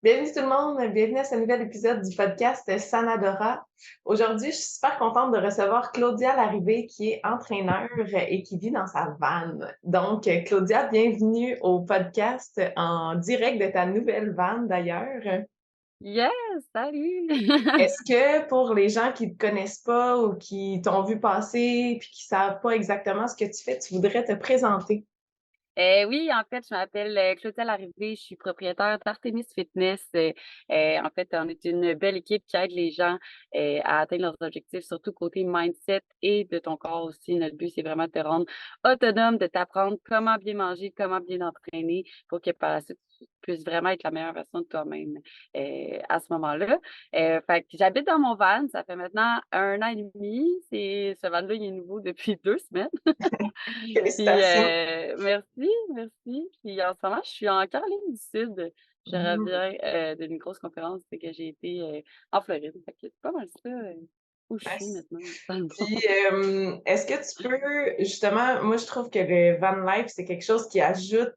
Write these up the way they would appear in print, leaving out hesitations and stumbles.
Bienvenue tout le monde, bienvenue à ce nouvel épisode du podcast Sanadora. Aujourd'hui, je suis super contente de recevoir Claudia Larrivée qui est entraîneur et qui vit dans sa van. Donc, Claudia, bienvenue au podcast en direct de ta nouvelle van d'ailleurs. Yes, salut! Est-ce que pour les gens qui ne te connaissent pas ou qui t'ont vu passer puis qui savent pas exactement ce que tu fais, tu voudrais te présenter? Oui, en fait, je m'appelle, Clotilde Larrivée, je suis propriétaire d'Artemis Fitness. En fait, on est une belle équipe qui aide les gens, à atteindre leurs objectifs, surtout côté mindset et de ton corps aussi. Notre but, c'est vraiment de te rendre autonome, de t'apprendre comment bien manger, comment bien entraîner pour que par la suite, tu puisses vraiment être la meilleure version de toi-même, à ce moment-là. Fait que j'habite dans mon van, ça fait maintenant 1 an et demi. Ce van-là, il est nouveau depuis 2 semaines. Puis, Félicitations. merci, merci. Puis en ce moment, je suis en Caroline du Sud. Je Mhm. reviens, d'une grosse conférence, c'est que j'ai été, en Floride. Fait que c'est pas mal ça, où je suis Nice. maintenant, dans le fond. Puis, est-ce que tu peux justement, moi je trouve que le van life, c'est quelque chose qui ajoute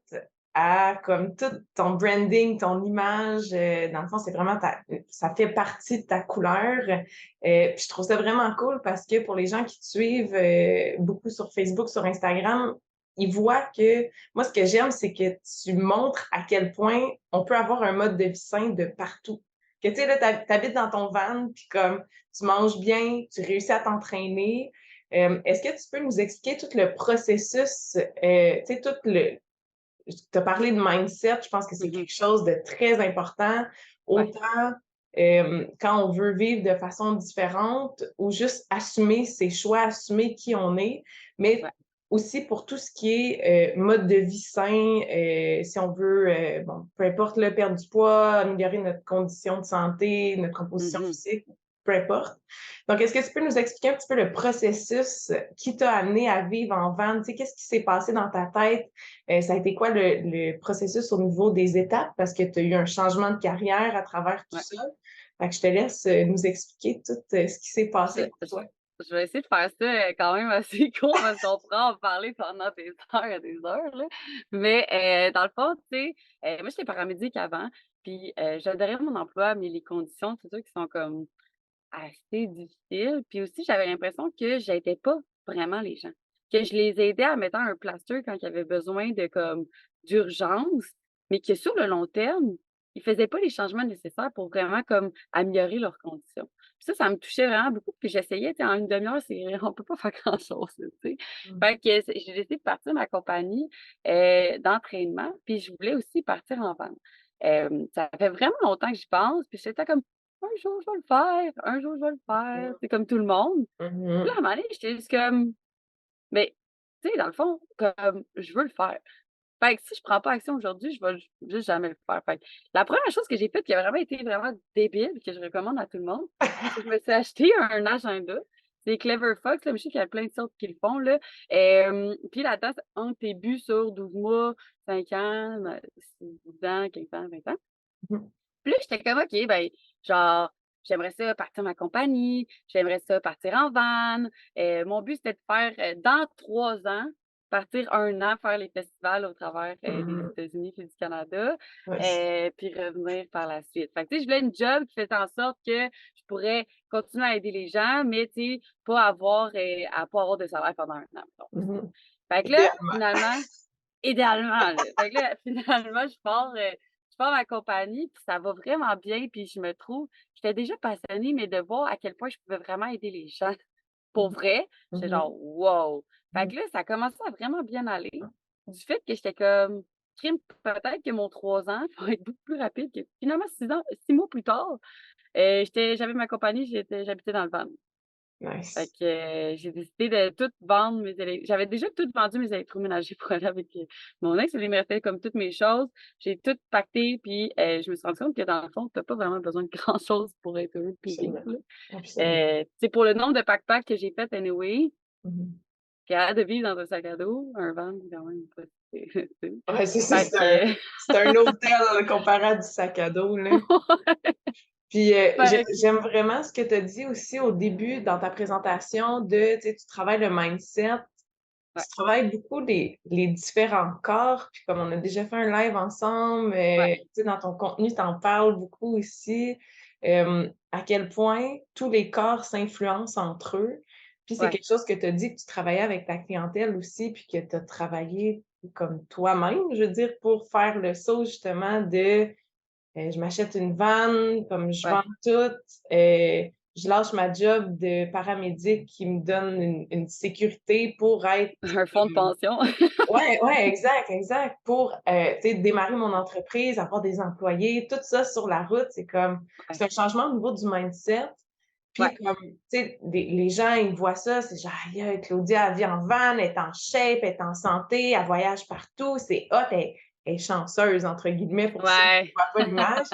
à comme tout ton branding, ton image, dans le fond, c'est vraiment ça fait partie de ta couleur. Puis je trouve ça vraiment cool parce que pour les gens qui te suivent beaucoup sur Facebook, sur Instagram, ils voient que moi ce que j'aime, c'est que tu montres à quel point on peut avoir un mode de vie sain de partout. Que tu sais, là, t'habites dans ton van, puis comme tu manges bien, tu réussis à t'entraîner. Est-ce que tu peux nous expliquer tout le processus, tu sais, tout le tu as parlé de mindset, je pense que c'est Mmh. quelque chose de très important, Ouais. autant, quand on veut vivre de façon différente ou juste assumer ses choix, assumer qui on est, mais Ouais. aussi pour tout ce qui est, mode de vie sain, si on veut, bon, peu importe là, perdre du poids, améliorer notre condition de santé, notre composition Mmh. physique, peu importe. Donc, est-ce que tu peux nous expliquer un petit peu le processus qui t'a amené à vivre en van? Tu sais, qu'est-ce qui s'est passé dans ta tête? Ça a été quoi le processus au niveau des étapes? Parce que tu as eu un changement de carrière à travers tout Ouais. ça. Fait que je te laisse nous expliquer tout ce qui s'est Je passé pour je toi. je vais essayer de faire ça, quand même assez court parce qu'on pourrait en parler pendant des heures et des heures, là. Mais, dans le fond, tu sais, moi, j'étais paramédic avant, puis, j'adorais mon emploi, mais les conditions, c'est sûr qu'ils sont comme assez difficiles. Puis aussi, j'avais l'impression que j'aidais pas vraiment les gens, que je les aidais à mettre un plaster quand il y avait besoin de comme d'urgence, mais que sur le long terme, ils faisaient pas les changements nécessaires pour vraiment comme améliorer leurs conditions. Puis ça me touchait vraiment beaucoup, puis j'essayais, tu sais, en une demi-heure, c'est on peut pas faire grand-chose, tu sais. Mmh. Fait que j'ai décidé de partir ma compagnie, d'entraînement, puis je voulais aussi partir en vente. Ça fait vraiment longtemps que j'y pense, puis j'étais comme: «Un jour, je vais le faire, un jour, je vais le faire», c'est comme tout le monde. Puis là, à Mmh. un moment donné, j'étais juste comme: «Mais, tu sais, dans le fond, comme je veux le faire. Fait que si je prends pas action aujourd'hui, je vais juste jamais le faire». Fait que la première chose que j'ai faite qui a vraiment été vraiment débile, que je recommande à tout le monde, c'est que je me suis acheté un agenda. C'est Clever Fox, là, mais je sais qu'il y a plein de sortes qui le font, là. Puis là-dedans, c'est un tes sur 12 mois, 5 ans, 10 ans, 15 ans, 20 ans. Mmh. Puis là, j'étais comme: «OK, ben, genre, j'aimerais ça partir ma compagnie, j'aimerais ça partir en van». Mon but, c'était de faire, dans 3 ans, partir 1 an faire les festivals au travers, des Mmh. États-Unis puis du Canada, Ouais, puis revenir par la suite. Fait que, tu sais, je voulais une job qui faisait en sorte que je pourrais continuer à aider les gens, mais, tu sais, pas avoir de salaire pendant 1 an, mettons, tu sais. mmh. Fait que là, Idéalement. finalement idéalement, là. Fait que là, finalement, je pars ma compagnie, puis ça va vraiment bien, puis je me trouve j'étais déjà passionnée, mais de voir à quel point je pouvais vraiment aider les gens pour Mmh. vrai, j'étais Mmh. genre: «Wow!» Fait Mmh. que là, ça a commencé à vraiment bien aller, du fait que j'étais comme: «Crime, peut-être que mon 3 ans va être beaucoup plus rapide que» finalement 6 mois plus tard, j'avais ma compagnie, j'habitais dans le van. Fait Nice. que, j'ai décidé de tout vendre mes j'avais déjà tout vendu mes électroménagers pour aller avec, mon ex. Il me restait comme toutes mes choses. J'ai tout pacté puis, je me suis rendue compte que dans le fond, tu as pas vraiment besoin de grand chose pour être heureux puis vivre, Absolument. là. Absolument. Tu sais, pour le nombre de pack que j'ai fait anyway, Mmh. capable de vivre dans un sac à dos, un van, quand même pas tu sais. Ouais, c'est ça, Fait que c'est un hôtel comparé à du sac à dos, là. Puis, fait que j'aime vraiment ce que tu as dit aussi au début dans ta présentation de, tu sais, tu travailles le mindset. ouais, tu travailles beaucoup les différents corps, puis comme on a déjà fait un live ensemble, ouais, tu sais, dans ton contenu, tu en parles beaucoup aussi, à quel point tous les corps s'influencent entre eux. Puis c'est ouais. quelque chose que tu as dit que tu travaillais avec ta clientèle aussi, puis que tu as travaillé comme toi-même, je veux dire, pour faire le saut justement de je m'achète une van, comme je vends Ouais, tout, je lâche ma job de paramédic qui me donne une sécurité pour être un fonds de pension. ouais, ouais, exact, exact, pour, tu sais, démarrer mon entreprise, avoir des employés, tout ça sur la route, Ouais, c'est un changement au niveau du mindset. Puis ouais. comme, tu sais, les gens, ils voient ça, c'est genre: «Aïe aïe, Claudia, elle vit en van, elle est en shape, elle est en santé, elle voyage partout, c'est hot, elle est «chanceuse» entre guillemets pour ceux qui Ouais. voient pas l'image».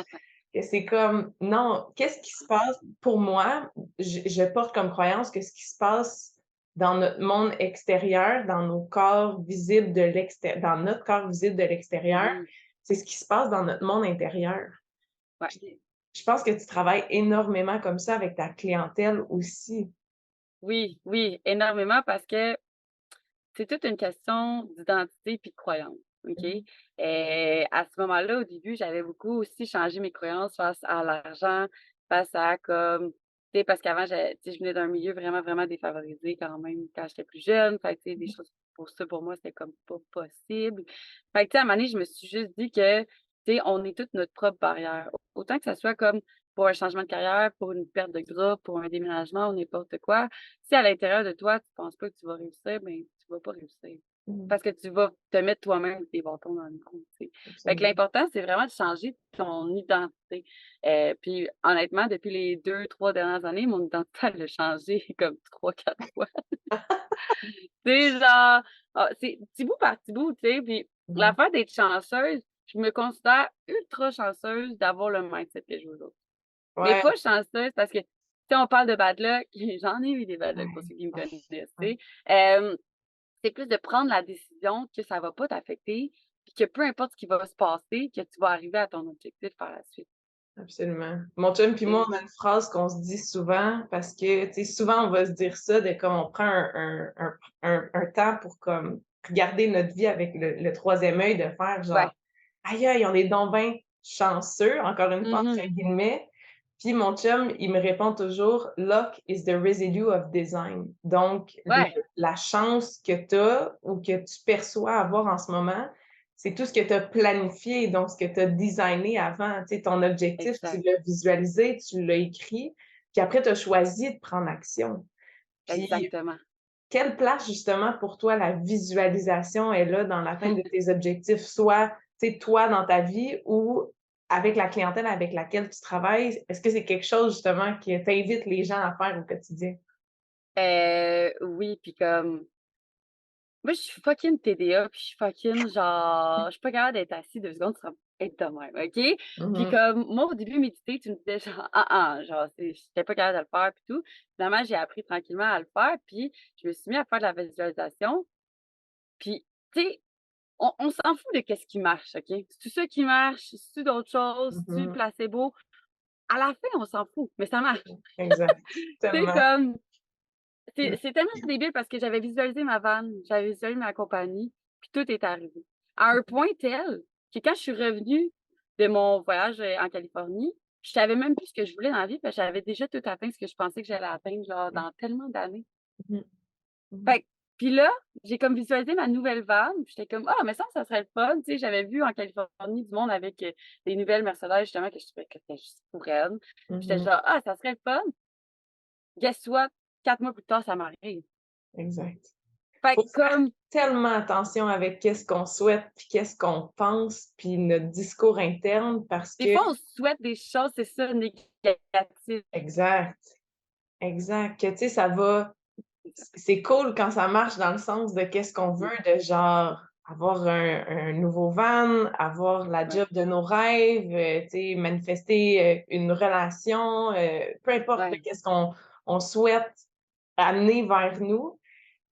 Et c'est comme non, qu'est-ce qui se passe? Pour moi, je porte comme croyance que ce qui se passe dans notre monde extérieur, dans nos corps visibles de dans notre corps visible de l'extérieur, Mmh. c'est ce qui se passe dans notre monde intérieur. Ouais. Puis, je pense que tu travailles énormément comme ça avec ta clientèle aussi. Oui, oui, énormément parce que c'est toute une question d'identité puis de croyance, OK? Mmh. À ce moment-là, au début, j'avais beaucoup aussi changé mes croyances face à l'argent, face à comme tu sais, parce qu'avant, tu sais, je venais d'un milieu vraiment, vraiment défavorisé quand même quand j'étais plus jeune. Fait que, tu sais, des Mmh. choses pour ça, pour moi, c'était comme pas possible. Fait que, tu sais, à un moment donné, je me suis juste dit que, tu sais, on est toutes notre propre barrière. Autant que ça soit comme pour un changement de carrière, pour une perte de gras, pour un déménagement ou n'importe quoi. Si à l'intérieur de toi, tu penses pas que tu vas réussir, ben, tu vas pas réussir. Mmh. Parce que tu vas te mettre toi-même des bâtons dans le cou, tu sais. Fait que Absolument. l'important, c'est vraiment de changer ton identité. Puis honnêtement, depuis les 2 3 dernières années, mon identité, elle a changé comme 3 4 fois. Tu sais, genre, c'est petit bout par petit bout, tu sais. Puis Ouais. l'affaire d'être chanceuse, je me considère ultra chanceuse d'avoir le mindset que j'ai aujourd'hui. Mais Ouais. pas chanceuse parce que, tu sais, on parle de bad luck, j'en ai eu des bad luck pour Ouais. ceux qui me Ouais. connaissent, tu Ouais. sais. C'est plus de prendre la décision que ça va pas t'affecter, puis que peu importe ce qui va se passer, que tu vas arriver à ton objectif par la suite, Absolument. Mon chum puis tu moi, sais? on a une phrase qu'on se dit souvent parce que, tu sais, souvent, on va se dire ça de comme on prend un temps pour comme regarder notre vie avec le 3e œil, de faire genre: Ouais. «Aïe aïe, on est donc ben chanceux», encore une fois Mmh. entre guillemets. Puis mon chum, il me répond toujours: «Luck is the residue of design». Donc Ouais, la chance que tu as ou que tu perçois avoir en ce moment, c'est tout ce que tu as planifié, donc ce que tu as designé avant. Tu sais, ton objectif, tu exact, l'as visualisé, tu l'as écrit, puis après tu as choisi de prendre action. Puis exactement. quelle place justement pour toi la visualisation est là dans l'atteinte de tes objectifs? Soit, tu sais, toi dans ta vie ou avec la clientèle avec laquelle tu travailles? Est-ce que c'est quelque chose justement que tu invites les gens à faire au quotidien? Oui, puis comme moi, je suis fucking TDA, puis je suis fucking genre, je suis pas capable d'être assis 2 secondes sans être de même, OK? Puis Mmh. comme moi, au début, méditer, tu me disais genre: «Ah, ah», genre j'étais pas capable de le faire puis tout. Finalement, j'ai appris tranquillement à le faire, puis je me suis mis à faire de la visualisation. Puis, tu sais, on s'en fout de qu'est-ce qui marche, OK? C'est-tu ça qui marche? C'est-tu d'autres choses? C'est-tu le Mmh. placebo? À la fin, on s'en fout, mais ça marche. Exact. Tu sais, Tellement. comme Mmh. c'est tellement débile parce que j'avais visualisé ma vanne, j'avais visualisé ma compagnie, puis tout est arrivé. À un point tel que quand je suis revenue de mon voyage, en Californie, je savais même plus ce que je voulais dans la vie parce que j'avais déjà tout atteint ce que je pensais que j'allais atteindre, genre, dans tellement d'années. Mmh. Mmh. Fait que puis là, j'ai comme visualisé ma nouvelle vanne, puis j'étais comme: «Ah, mais ça serait le fun», tu sais, j'avais vu en Californie du monde avec, des nouvelles Mercedes justement que je trouvais que c'était juste fou raide. J'étais Mmh. genre: «Ah, ça serait le fun». Guess what? 4 mois plus tard, ça m'arrive. Exact. Fait Faut que faire comme tellement attention avec qu'est-ce qu'on souhaite, puis qu'est-ce qu'on pense, puis notre discours interne parce des que fois, on se souhaite des choses, c'est ça, négatives. exact, exact, que tu sais, ça va c'est cool quand ça marche dans le sens de qu'est-ce qu'on Mmh, veut, de genre avoir un nouveau van, avoir la ouais, job de nos rêves, tu sais, manifester, une relation, peu importe ouais, qu'est-ce qu'on on souhaite amener vers nous.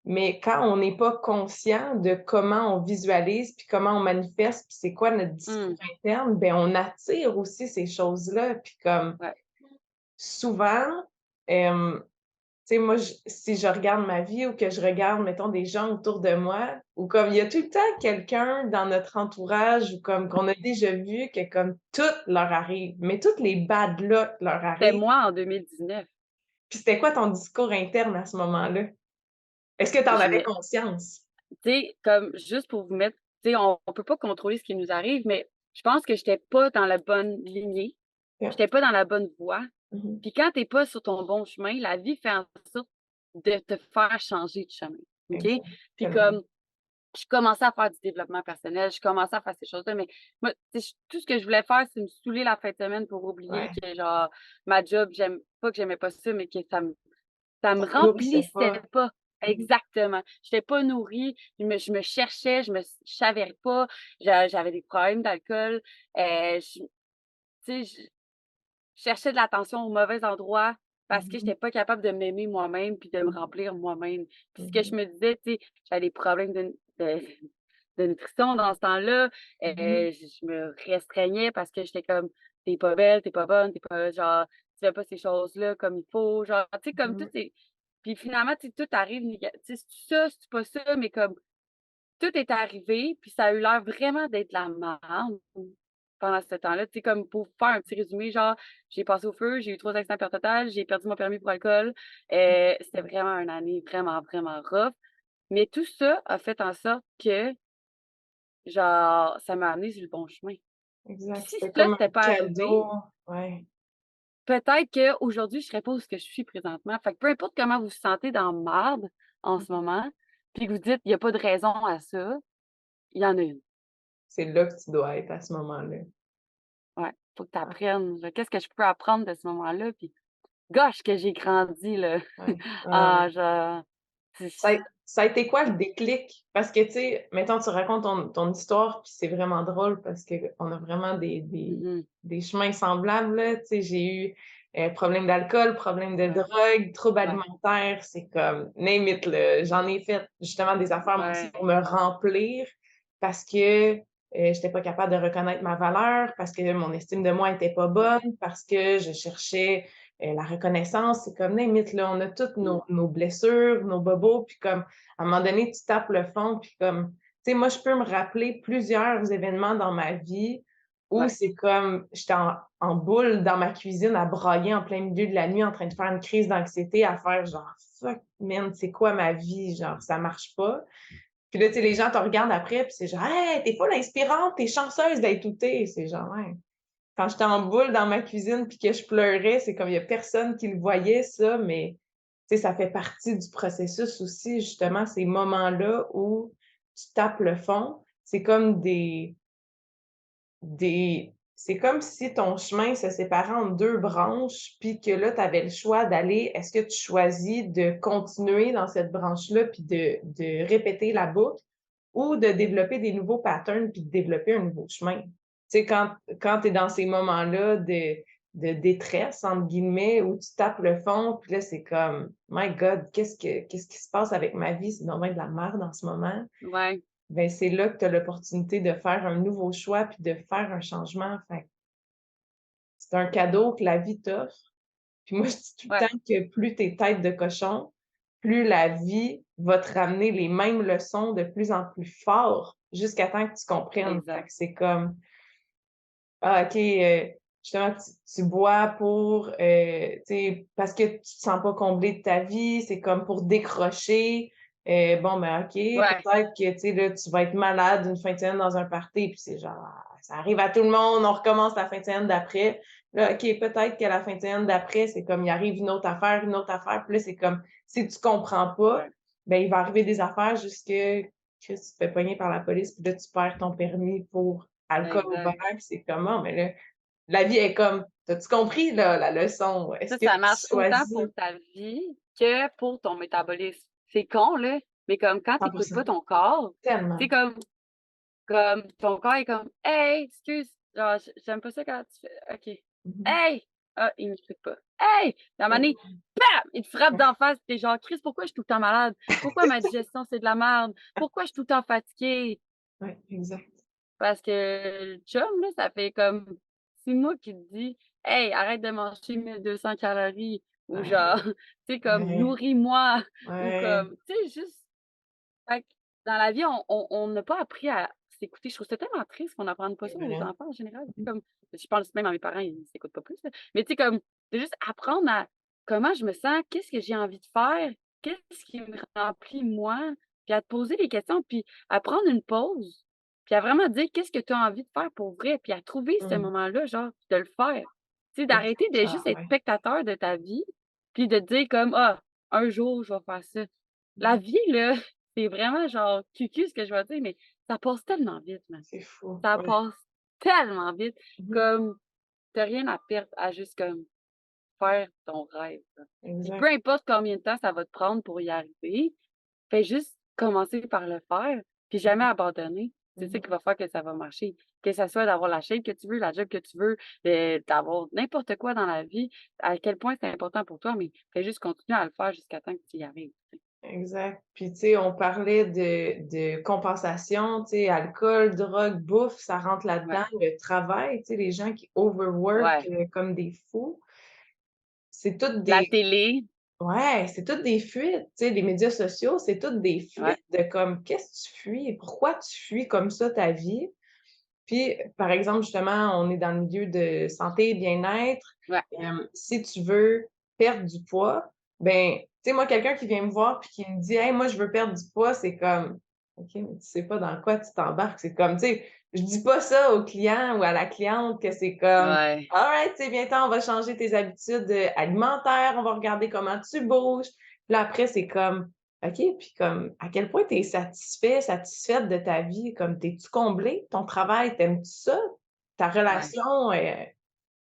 Mais quand on n'est pas conscient de comment on visualise, puis comment on manifeste, puis c'est quoi notre discours mmh, interne, ben on attire aussi ces choses-là. Puis comme ouais, souvent, hem sais, moi, si je regarde ma vie ou que je regarde, mettons, des gens autour de moi, ou comme il y a tout le temps quelqu'un dans notre entourage ou comme qu'on a déjà vu que comme tout leur arrive, mais toutes les bad luck leur C'était arrivent. moi en 2019. Puis c'était quoi ton discours interne à ce moment-là? Est-ce que tu en Je avais me conscience? Tu sais, comme juste pour vous mettre, tu sais, on peut pas contrôler ce qui nous arrive, mais je pense que j'étais pas dans la bonne lignée, Yeah. j'étais pas dans la bonne voie. Mmh. Puis quand tu es pas sur ton bon chemin, la vie fait en sorte de te faire changer de chemin, OK? Exact, Puis tellement. comme je commençais à faire du développement personnel, je commençais à faire ces choses-là, mais moi, tu sais, tout ce que je voulais faire, c'est me saouler la fin de semaine pour oublier Ouais, que genre ma job, j'aime pas que j'aimais pas ça, mais que ça me ça te nourrissait remplissait pas. pas. Mmh. Exactement. J'étais pas nourrie, je me cherchais, je savais pas, j'avais des problèmes d'alcool, je tu sais, je cherchais de l'attention au mauvais endroit parce que Mmh. j'étais pas capable de m'aimer moi-même puis de me Mmh. remplir moi-même. Puis ce que je Mmh. me disais, tu sais, j'avais des problèmes de nutrition dans ce temps-là, Mmh. je me restreignais parce que j'étais comme: «Tu es pas belle, tu es pas bonne, tu es pas genre, tu fais pas ces choses-là comme il faut», genre, tu sais, comme tout Mmh. est puis finalement, tu sais, tout arrive tu sais, c'est ça, c'est pas ça, mais comme tout est arrivé, puis ça a eu l'air vraiment d'être de la merde pendant ce temps-là. Tu sais, comme pour faire un petit résumé, genre, j'ai passé au feu, j'ai eu 3 accidents perte totale, j'ai perdu mon permis pour alcool. C'était vraiment une année vraiment, vraiment rough. Mais tout ça a fait en sorte que, genre, ça m'a amené sur le bon chemin. Puis Exact, si c'était ça, comme un c'était pas arrivé, cadeau. Ouais. peut-être qu'aujourd'hui, je serais pas où ce que je suis présentement. Fait que peu importe comment vous vous sentez dans la merde en ce Mmh. moment, puis que vous dites: «Il y a pas de raison à ça», il y en a une. C'est là que tu dois être à ce moment-là. Ouais, faut que tu Ouais, apprennes, qu'est-ce que je peux apprendre de ce moment-là? Puis gosh que j'ai grandi là! ouais, Ah genre, c'est ça a été quoi le déclic? Parce que, tu sais, mettons, tu racontes ton histoire, puis c'est vraiment drôle parce qu'on a vraiment mmh des chemins semblables, là. Tu sais, j'ai eu, problème d'alcool, problème de ouais, drogue, troubles ouais, alimentaires, c'est comme name it, là. J'en ai fait justement des affaires, moi aussi, ouais, pour me remplir parce que, j'étais pas capable de reconnaître ma valeur, parce que mon estime de moi était pas ouais, bonne, parce que je cherchais, la reconnaissance. C'est comme name it, là, on a toutes mmh, nos blessures, nos bobos, puis comme à un moment donné, tu tapes le fond, puis comme, tu sais, moi, je peux me rappeler plusieurs événements dans ma vie où ouais, c'est comme, j'étais en boule dans ma cuisine à brailler en plein milieu de la nuit en train de faire une crise d'anxiété, à faire genre: «Fuck man, c'est quoi ma vie? Genre, ça marche pas». Puis là, tu sais, les gens te regardent après, puis c'est genre: «Hey, tu full inspirante, tu chanceuse d'être où tu C'est genre: «Ouais». Quand j'étais en boule dans ma cuisine puis que je pleurais, c'est comme il y a personne qui le voyait ça, mais tu sais, ça fait partie du processus aussi, justement, ces moments-là où tu tapes le fond. C'est comme c'est comme si ton chemin se séparait en 2 branches, puis que là, tu avais le choix d'aller est-ce que tu choisis de continuer dans cette branche-là, puis de répéter la boucle ou de développer des nouveaux patterns, puis de développer un nouveau chemin? Tu sais, quand tu es dans ces moments-là de «détresse» entre guillemets, où tu tapes le fond, puis là, c'est comme: «My God, qu'est-ce qui se passe avec ma vie? C'est donc bien de la merde en ce moment». ouais, Ben, c'est là que tu as l'opportunité de faire un nouveau choix puis de faire un changement. Fait que c'est un cadeau que la vie t'offre. Puis moi, je dis tout le ouais, temps que plus tu es tête de cochon, plus la vie va te ramener les mêmes leçons de plus en plus fort jusqu'à temps que tu comprennes. Fait exact. que c'est comme: «Ah OK, justement, tu bois pour, tu sais, parce que tu te sens pas comblé de ta vie, c'est comme pour décrocher». Bon, ben, OK, Ouais, peut-être que, tu sais, là, tu vas être malade une fin de semaine dans un party, puis c'est genre, ça arrive à tout le monde, on recommence la fin de semaine d'après. Là, OK, peut-être que la fin de semaine d'après, c'est comme il arrive une autre affaire, puis là, c'est comme si tu comprends pas, ouais, ben, il va arriver des affaires jusque que tu te fais pogner par la police, puis là, tu perds ton permis pour alcool au vert, exact. puis c'est comme: «Ah, mais là, la vie est comme, t'as-tu compris là, la leçon? Est-ce Ça, que ça tu marche autant choisis?» pour ta vie que pour ton métabolisme. C'est con là, mais comme quand tu écoutes 100%, pas ton corps, tellement. c'est comme ton corps est comme: «Hey, excuse, genre j'aime pas ça quand tu fais OK. Mmh. Hey!» Ah, il m'écoute pas. «Hey!» Puis à un moment donné, bam! Il te frappe Ouais, d'en face, tu es genre: «Christ, pourquoi je suis tout le temps malade? Pourquoi ma digestion, c'est de la merde? Pourquoi je suis tout le temps fatiguée?» ouais, exact. Parce que le chum là, ça fait comme 6 mois qu'il te dit: «Hey, arrête de manger 1200 calories» ou Ouais, genre, tu sais, comme ouais, «nourris-moi» ou ouais, comme, tu sais, juste fait que dans la vie, on n'a pas appris à s'écouter. Je trouve ça tellement triste qu'on n'apprenne pas c'est ça aux vrai. enfants en général. C'est comme je pense même à mes parents, ils s'écoutent pas plus, là. Mais tu sais, comme de juste apprendre à comment je me sens, qu'est-ce que j'ai envie de faire, qu'est-ce qui me remplit moi, puis à te poser des questions, puis à prendre une pause, puis à vraiment dire qu'est-ce que tu as envie de faire pour vrai, puis à trouver ce Mmh. moment-là, genre, de le faire. Tu sais, d'arrêter de Exactement, juste être ouais. spectateur de ta vie, puis de te dire comme: «Ah, un jour, je vais faire ça». La Mmh. vie, là, c'est vraiment genre cucu ce que je vais dire, mais ça passe tellement vite, man. C'est fou, Ça ouais. passe tellement vite, Mmh. comme tu rien à perdre à juste comme faire ton rêve, là. Puis peu Exact. importe combien de temps ça va te prendre pour y arriver, fais juste commencer par le faire, puis jamais abandonner. C'est ça Mmh. qui va faire que ça va marcher. Que ça soit d'avoir la shape que tu veux, la job que tu veux, d'avoir n'importe quoi dans la vie, à quel point c'est important pour toi, mais fais juste continuer à le faire jusqu'à temps que tu y arrives, tu sais. Exact. Puis, tu sais, on parlait de compensation, tu sais, alcool, drogue, bouffe, ça rentre Ouais, là-dedans. Le travail, tu sais, les gens qui overwork, ouais. comme des fous, c'est toutes La des télé, ouais, c'est toutes des fuites, tu sais, les médias sociaux, c'est toutes des ouais, fuites de comme qu'est-ce que tu fuis? Pourquoi tu fuis comme ça ta vie? Puis, par exemple, justement, on est dans le milieu de santé, bien-être. ouais, Si tu veux perdre du poids, ben, tu sais, moi, quelqu'un qui vient me voir puis qui me dit: «Hey, moi, je veux perdre du poids», c'est comme: «OK, mais tu sais pas dans quoi tu t'embarques». C'est comme, tu sais, je dis pas ça au client ou à la cliente que c'est comme: ouais, «Alright, tu sais, viens-t'en, on va changer tes habitudes, alimentaires, on va regarder comment tu bouges». Puis là, après, c'est comme: OK, puis comme, à quel point tu es satisfait, satisfaite de ta vie? Comme, t'es-tu comblé? Ton travail, t'aimes-tu ça? Ta ouais. relation,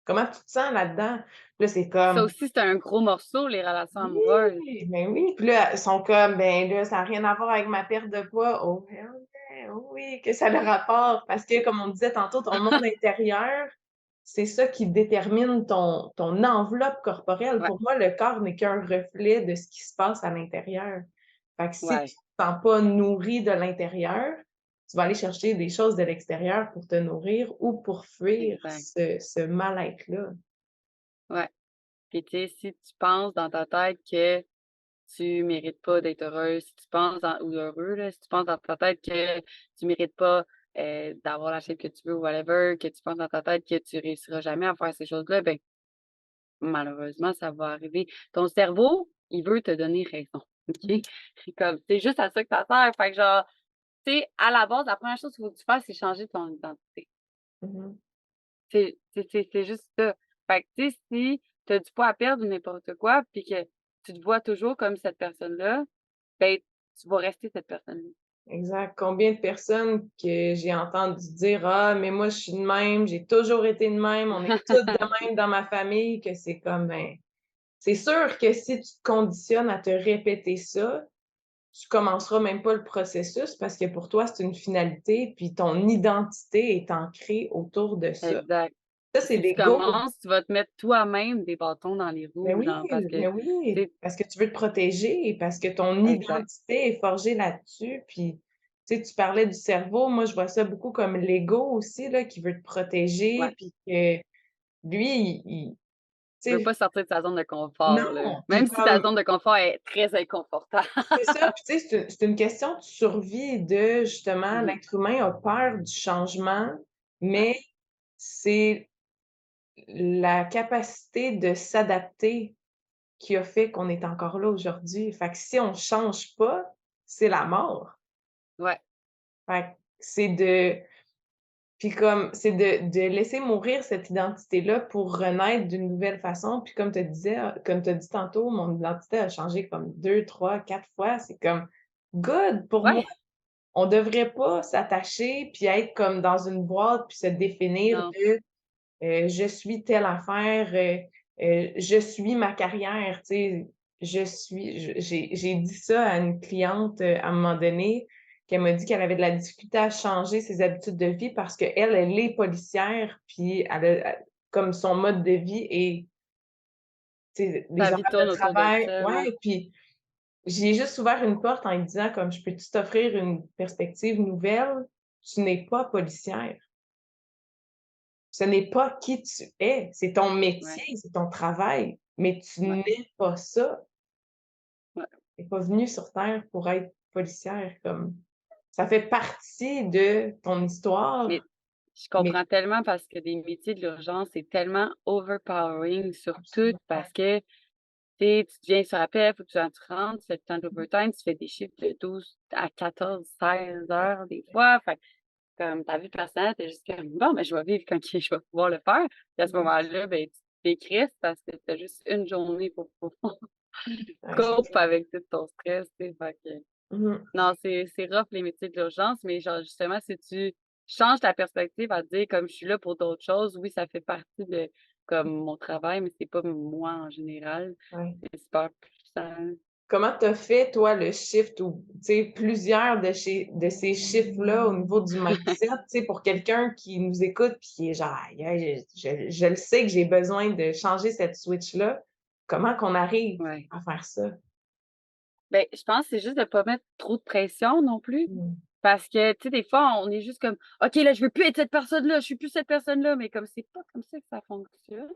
comment tu te sens là-dedans? Puis là, c'est Ça comme: aussi, c'est un gros morceau, les relations amoureuses. «Oui, ben oui». Puis là, ils sont comme: «Ben là, ça a rien à voir avec ma perte de poids». Oh hell yeah! Oh oui, que ça a le rapport parce que, comme on disait tantôt, ton monde intérieur, c'est ça qui détermine ton enveloppe corporelle. Ouais, Pour moi, le corps n'est qu'un reflet de ce qui se passe à l'intérieur. Fait que si tu ouais, te sens pas nourri de l'intérieur, tu vas aller chercher des choses de l'extérieur pour te nourrir ou pour fuir exact. ce mal-être-là. Ouais. Puis tu sais, si tu penses dans ta tête que tu mérites pas d'être heureuse, si tu penses dans ou heureux, là, si tu penses dans ta tête que tu mérites pas, d'avoir la shape que tu veux ou whatever, que tu penses dans ta tête que tu réussiras jamais à faire ces choses-là, ben, malheureusement, ça va arriver. Ton cerveau, il veut te donner raison, OK? Mmh. Comme c'est juste à ça que ça sert. Fait que genre, tu sais, à la base, la première chose qu'il faut que tu fasses, c'est changer ton identité. Mmh. C'est juste ça. Fait que, tu sais, si tu as du poids à perdre ou n'importe quoi, puis que tu te vois toujours comme cette personne-là, ben, tu vas rester cette personne-là. Exact. Combien de personnes que j'ai entendu dire: «Ah, mais moi, je suis de même, j'ai toujours été de même, on est toutes de même dans ma famille», que c'est comme, ben, c'est sûr que si tu te conditionnes à te répéter ça, tu commenceras même pas le processus parce que pour toi, c'est une finalité, puis ton identité est ancrée autour de ça. Exact. Ça, Puis c'est si tu l'ego. commences, tu vas te mettre toi-même des bâtons dans les Ben roues, oui, genre, parce que, ben oui, tu parce que tu veux te protéger, parce que ton exact, identité est forgée là-dessus. Puis, tu sais, tu parlais du cerveau, moi, je vois ça beaucoup comme l'ego aussi, là, qui veut te ouais. protéger, puis que lui, Tu veux tu sais, pas sortir de sa zone de confort, là. non, puis Même si ta comme zone de confort est très inconfortable. c'est ça, puis tu sais, c'est une question de survie de, justement, Mmh. l'être humain a peur du changement, Ouais, mais c'est la capacité de s'adapter qui a fait qu'on est encore là aujourd'hui. Fait que si on change pas, c'est la mort. ouais, Fait que c'est de puis comme c'est de laisser mourir cette identité-là pour renaître d'une nouvelle façon. Puis comme tu disais, comme tu as dit tantôt, mon identité a changé comme 2, 3, 4 fois. C'est comme good pour moi. ouais, On devrait pas s'attacher puis être comme dans une boîte puis se définir non, de je suis telle affaire, je suis ma carrière, tu sais, j'ai dit ça à une cliente, à un moment donné, qu'elle m'a dit qu'elle avait de la difficulté à changer ses habitudes de vie parce qu'elle, elle est policière, puis elle comme son mode de vie et tu sais, des ta horaires vie tourne de autour de travail ça, ouais. ouais, puis j'ai juste ouvert une porte en lui disant comme: «Je peux-tu t'offrir une perspective nouvelle? Tu n'es pas policière». Ce n'est pas qui tu es, c'est ton Ouais, métier, c'est ton travail, mais tu Ouais, n'es pas ça. ouais. Tu es pas venue sur terre pour être policière, comme ça fait partie de ton Mais histoire, je mais comprends tellement parce que des métiers de l'urgence, c'est tellement overpowering sur tout absolument. parce que, tu sais, tu viens sur appel, faut que tu rentres, tu fais le temps d'overtime, tu fais des chiffres de 12 à 14, 16 heures des fois. Fait que comme ta vie personnelle, tu juste comme: «Bon, ben, je vais vivre quand que je vais pouvoir le faire». Puis à ce Mmh. moment-là, ben, tu décrisses parce que tu as juste une journée pour pouvoir Ouais, c'est cope ça. avec tout ton stress, tu sais. Fait que Mmh. non, c'est rough les métiers de l'urgence, mais genre justement, si tu changes ta perspective à te dire comme je suis là pour d'autres choses, oui, ça fait partie de comme mon travail, mais c'est pas moi en général. Ouais. C'est super puissant. Comment tu as fait, toi, le shift ou, tu sais, plusieurs de ces shifts-là au niveau du mindset, tu sais, pour quelqu'un qui nous écoute puis qui est genre: «Aïe, aïe, je le sais que j'ai besoin de changer cette switch-là». Comment qu'on arrive Ouais. à faire ça? Ben, je pense que c'est juste de pas mettre trop de pression non plus. Mmh. Parce que, tu sais, des fois, on est juste comme: «OK, là, je veux plus être cette personne-là, je suis plus cette personne-là», mais comme c'est pas comme ça que ça fonctionne.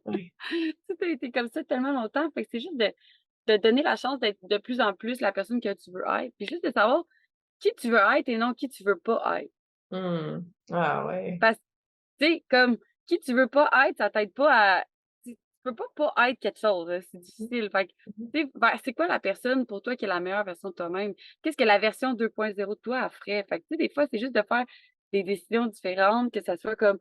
Ouais. Tu sais, tu comme ça tellement longtemps, fait que c'est juste de donner la chance d'être de plus en plus la personne que tu veux être, puis juste de savoir qui tu veux être et non qui tu veux pas être. Mmh. Ah ouais. Parce que, tu sais, comme qui tu veux pas être, ça t'aide pas à tu peux pas être quelque chose, là, c'est Mmh. difficile. Fait que, Mmh. tu sais, c'est quoi la personne pour toi qui est la meilleure version de toi-même? Qu'est-ce que la version 2.0 de toi, elle ferait? Fait que, tu sais, des fois, c'est juste de faire des décisions différentes, que ça soit comme,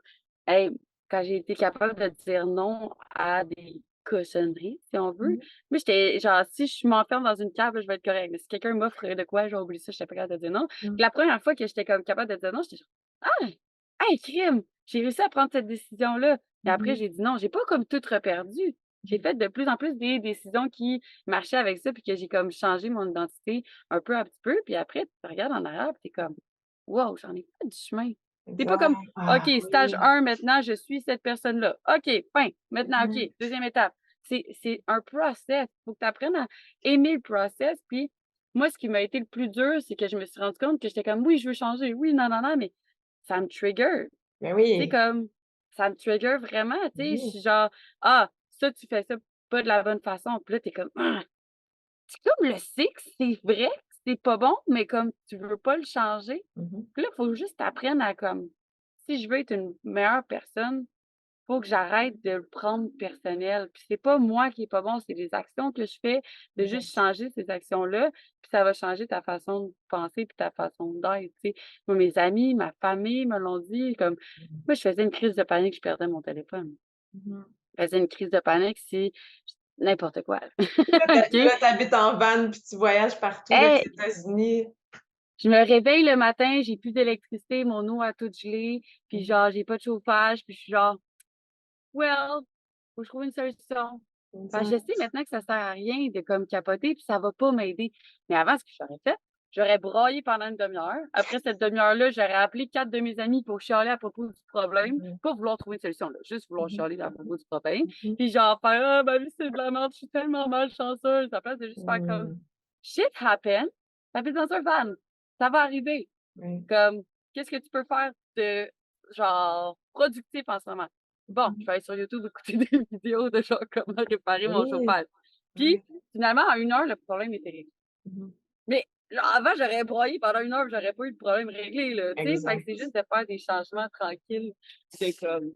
hey, quand j'ai été capable de dire non à des cochonneries, si on veut, Mmh. moi, j'étais genre, si je m'enferme dans une cave, là, je vais être correcte. Mais si quelqu'un m'offre de quoi, j'ai oublié ça, j'étais pas capable de dire non. Mmh. Puis la première fois que j'étais comme capable de dire non, j'étais genre, ah! Hey, crime! J'ai réussi à prendre cette décision-là. Et après, Mmh. j'ai dit non, j'ai pas comme tout reperdu. J'ai fait de plus en plus des décisions qui marchaient avec ça, puis que j'ai comme changé mon identité un peu à petit peu. Puis après, tu regardes en arrière, puis tu comme wow, j'en ai fait du chemin. C'est pas Exact. comme OK, Ah stage oui. 1 maintenant, je suis cette personne-là. OK, fin. Maintenant, OK, Mmh. deuxième étape. C'est un process. Faut que tu apprennes à aimer le process. Puis moi, ce qui m'a été le plus dur, c'est que je me suis rendu compte que j'étais comme oui, je veux changer. Oui, non, non, non, mais ça me trigger. Ben Tu sais, oui. comme, ça me trigger vraiment, tu sais, je Oui. suis genre: «Ah, ça, tu fais ça pas de la bonne façon». Puis là, tu es comme: «Ah!» Tu comme le sais que c'est vrai, que c'est pas bon, mais comme tu veux pas le changer. Mmh. Puis là, il faut juste apprendre à comme, si je veux être une meilleure personne, faut que j'arrête de le prendre personnel. Puis c'est pas moi qui est pas bon, c'est les actions que je fais, de juste Exact. changer ces actions-là, puis ça va changer ta façon de penser puis ta façon d'être, tu sais. Moi, mes amis, ma famille me l'ont dit, comme Mmh. moi, je faisais une crise de panique, je perdais mon téléphone. Mmh. Je faisais une crise de panique si n'importe quoi, Là, OK? tu habites en van puis tu voyages partout, les Hey! États-Unis. Je me réveille le matin, j'ai plus d'électricité, mon eau a tout gelé, puis Mmh. genre, j'ai pas de chauffage, puis je suis genre: «Well, faut que je trouve une solution». Enfin, je sais Exact. maintenant que ça sert à rien de comme capoter, puis ça va pas m'aider. Mais avant, ce que j'aurais fait, j'aurais broyé pendant une demi-heure. Après cette demi-heure-là, j'aurais appelé 4 de mes amis pour chialer à propos du problème. Mmh. Pas vouloir trouver une solution, là, juste vouloir Mmh. chialer à propos du problème. Mmh. Puis genre faire: «Ah, ma vie, c'est de la merde, je suis tellement malchanceuse», à la place de juste faire comme: Mmh. «Shit happen, tu dans un van, ça va arriver». Oui. Comme, qu'est-ce que tu peux faire de, genre, productif en ce moment? Bon, je Mmh. vais aller sur YouTube écouter des vidéos de genre comment réparer mon Oui. chauffage. Puis, Ouais. finalement, en 1 heure, le problème était réglé. Mmh. Mais, genre, avant, j'aurais broyé pendant 1 heure, j'aurais pas eu le problème réglé, là, tu sais? Fait que c'est Exact. juste de faire des changements tranquilles, c'est comme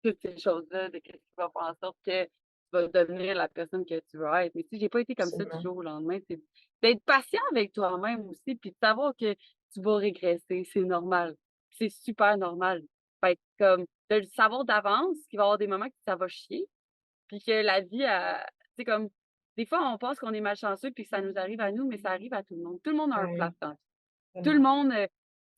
toutes ces choses-là, de qu'est-ce qui va faire en sorte que tu vas devenir la personne que tu veux être. Mais si j'ai pas été comme ça du Absolument. jour au lendemain, c'est d'être patient avec toi-même aussi, puis de savoir que tu vas régresser, c'est normal. C'est super normal. Fait que comme de le savoir d'avance qu'il va y avoir des moments que ça va chier, puis que la vie tu sais comme des fois on pense qu'on est malchanceux puis que ça nous arrive à nous, mais ça arrive à tout le monde. Tout le monde a un Ouais, flat temps. Tout le tellement. monde,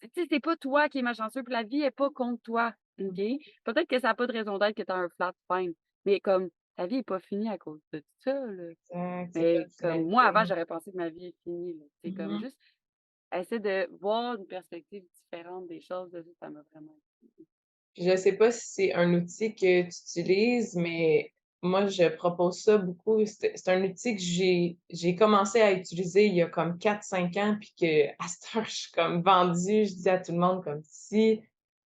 tu sais, c'est pas toi qui es malchanceux, puis la vie est pas contre toi, OK? Mmh. Peut-être que ça a pas de raison d'être que tu as un flat fine, mais comme ta vie est pas finie à cause de ça, là. Exact, c'est pas Mais une comme moi, avant, finalité. j'aurais pensé que ma vie est finie, là. C'est comme Mmh. juste essayer de voir une perspective différente des choses, là, ça m'a vraiment aidée. Puis je sais pas si c'est un outil que tu utilises, mais moi, je propose ça beaucoup. C'est un outil que j'ai commencé à utiliser il y a comme 4 5 ans, puis qu'à cette heure, je suis comme vendue. Je dis à tout le monde comme: «Si